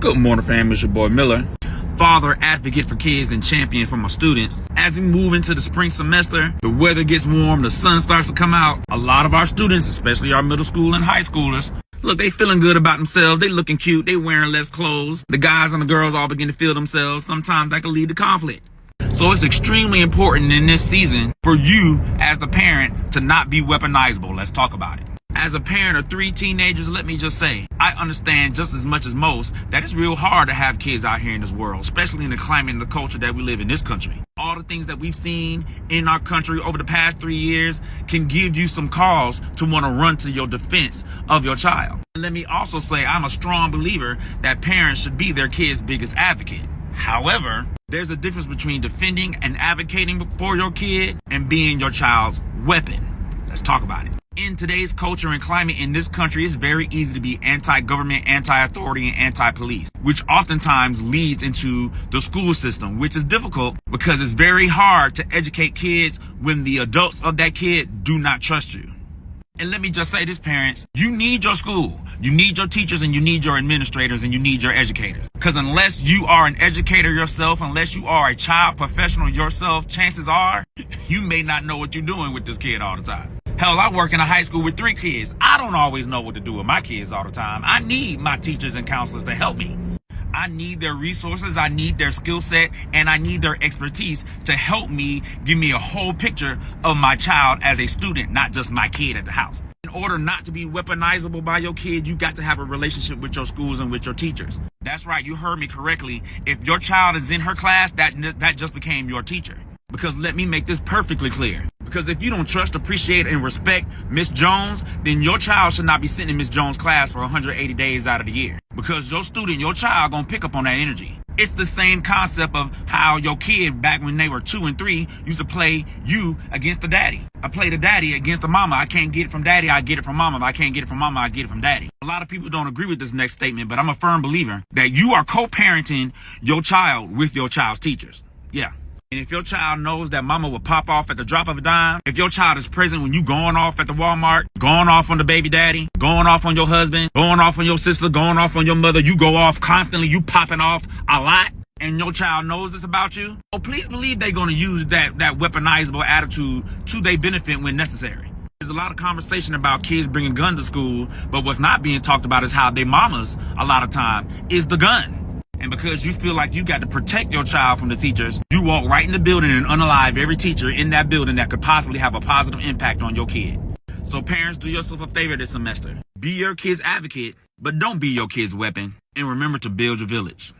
Good morning, fam. It's your boy Miller, father, advocate for kids, and champion for my students. As we move into the spring semester, the weather gets warm, the sun starts to come out. A lot of our students, especially our middle school and high schoolers, look, they feeling good about themselves. They looking cute. They wearing less clothes. The guys and the girls all begin to feel themselves. Sometimes that can lead to conflict. So it's extremely important in this season for you as the parent to not be weaponizable. Let's talk about it. As a parent of 3 teenagers, let me just say, I understand just as much as most that it's real hard to have kids out here in this world, especially in the climate and the culture that we live in this country. All the things that we've seen in our country over the past 3 years can give you some cause to want to run to your defense of your child. And let me also say, I'm a strong believer that parents should be their kids' biggest advocate. However, there's a difference between defending and advocating for your kid and being your child's weapon. Let's talk about it. In today's culture and climate in this country, it's very easy to be anti-government, anti-authority, and anti-police, which oftentimes leads into the school system, which is difficult because it's very hard to educate kids when the adults of that kid do not trust you. And let me just say this, parents, you need your school, you need your teachers, and you need your administrators, and you need your educators. Because unless you are an educator yourself, unless you are a child professional yourself, chances are you may not know what you're doing with this kid all the time. Hell, I work in a high school with 3 kids. I don't always know what to do with my kids all the time. I need my teachers and counselors to help me. I need their resources, I need their skill set, and I need their expertise to help me give me a whole picture of my child as a student, not just my kid at the house. In order not to be weaponizable by your kid, you got to have a relationship with your schools and with your teachers. That's right, you heard me correctly. If your child is in her class, that just became your teacher. Because let me make this perfectly clear. Because if you don't trust, appreciate, and respect Miss Jones, then your child should not be sitting in Miss Jones' class for 180 days out of the year. Because your student, your child, gonna pick up on that energy. It's the same concept of how your kid, back when they were 2 and 3, used to play you against the daddy. I play the daddy against the mama. I can't get it from daddy, I get it from mama. If I can't get it from mama, I get it from daddy. A lot of people don't agree with this next statement, but I'm a firm believer that you are co-parenting your child with your child's teachers. Yeah. And if your child knows that mama will pop off at the drop of a dime, if your child is present when you going off at the Walmart, going off on the baby daddy, going off on your husband, going off on your sister, going off on your mother, you go off constantly, you popping off a lot, and your child knows this about you, oh, please believe they're going to use that weaponizable attitude to their benefit when necessary. There's a lot of conversation about kids bringing guns to school, but what's not being talked about is how their mamas, a lot of time, is the gun. And because you feel like you got to protect your child from the teachers, you walk right in the building and unalive every teacher in that building that could possibly have a positive impact on your kid. So parents, do yourself a favor this semester. Be your kid's advocate, but don't be your kid's weapon. And remember to build your village.